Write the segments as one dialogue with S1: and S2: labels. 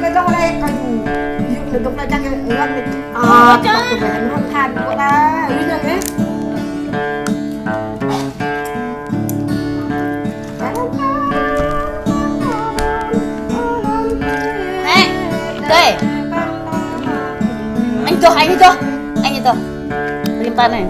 S1: cái đó đây coi dùng được nó chắc cái cái bạn không thành của ta như thế
S2: đây anh itu lipat nih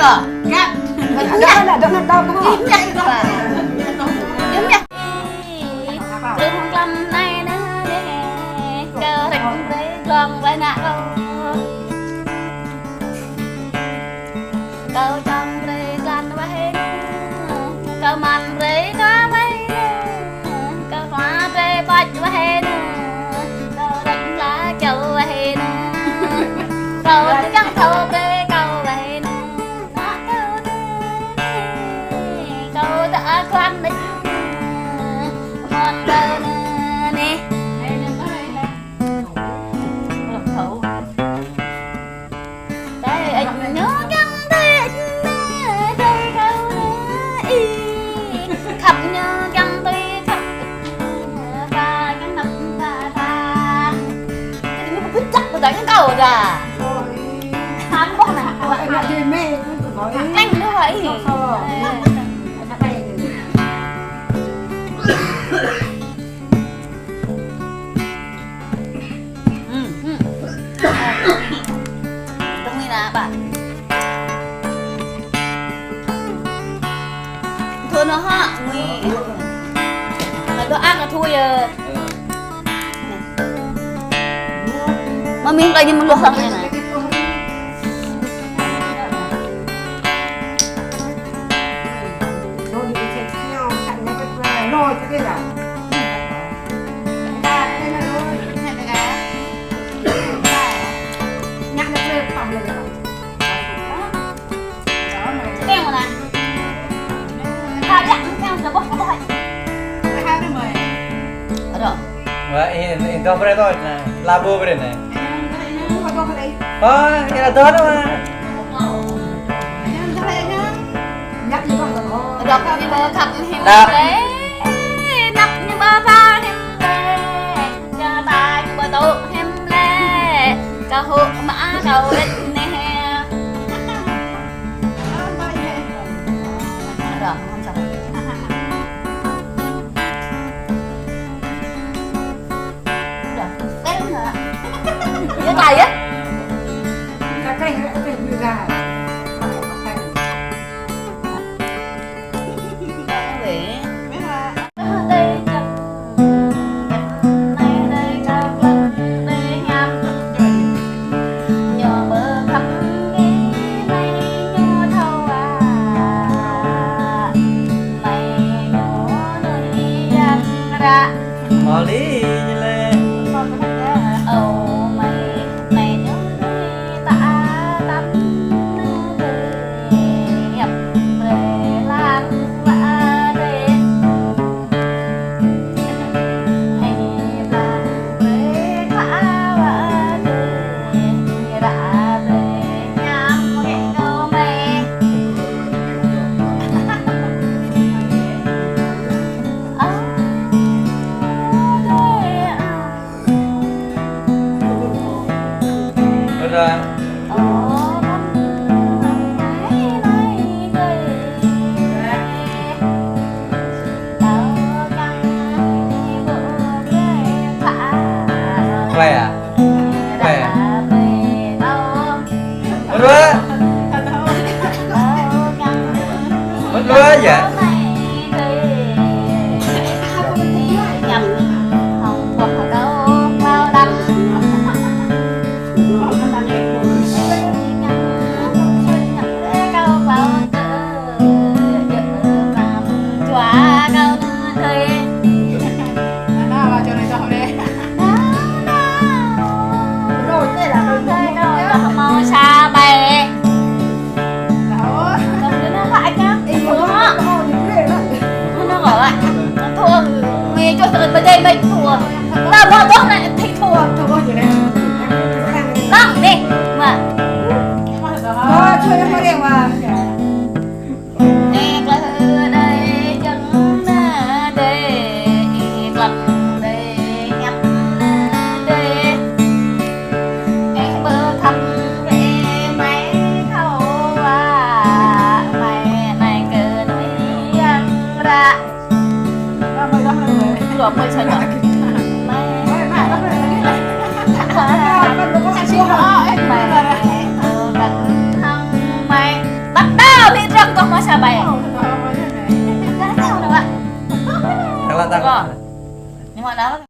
S2: kok.
S1: Gap. Ada nak tahu kok.
S2: Imyak itu lah. Imyak. Trường lâm này nữa cơ rạch với con vai nạ câu trong rê gan vai câu mặn rê cá vai câu hoa rê bạch vai câu đánh lá châu vai câu trắng thâu rê câu vai câu đã quan định con câu nè thấu đây anh nhớ gắn đây anh đây câu nè khắp nhớ gắn đây khắp ta gắn nằm ta cái này cứ chắc rồi cái câu rồi hắn bóc này
S1: Nak dia meh.
S2: anh nữa vậy tao nghĩ là bạn thôi nó ha nguy mà tôi ăn là thui rồi mà miếng đây nhưng mà luộc xong này này
S1: Rồi cái này là nhắc nó lên phòng lên rồi.
S2: đen rồi nè tao dặn theo giờ bóc bóc
S1: Hai đứa mày.
S2: ở đâu
S3: Vậy então para nós, né? Labo para né?
S1: Không có cái đấy.
S3: Ini là tốt mà.
S1: Nhắc gì con rồi.
S2: ở đâu đi bơ khắp heo đấy nắp như bơ pha heo lê cho ta như bơ tụ heo lê cao hộ mã cầu định nè ở đâu không xong cái đúng rồi với tay á
S1: Cái người gà.
S3: Molly như lê. Rồi. Quay à? Quay à? Mất lúa vậy?
S2: ni truk kok mau siapa ya? Gak tahu dah, Pak.
S3: Kalau tak
S2: Ini mau dalam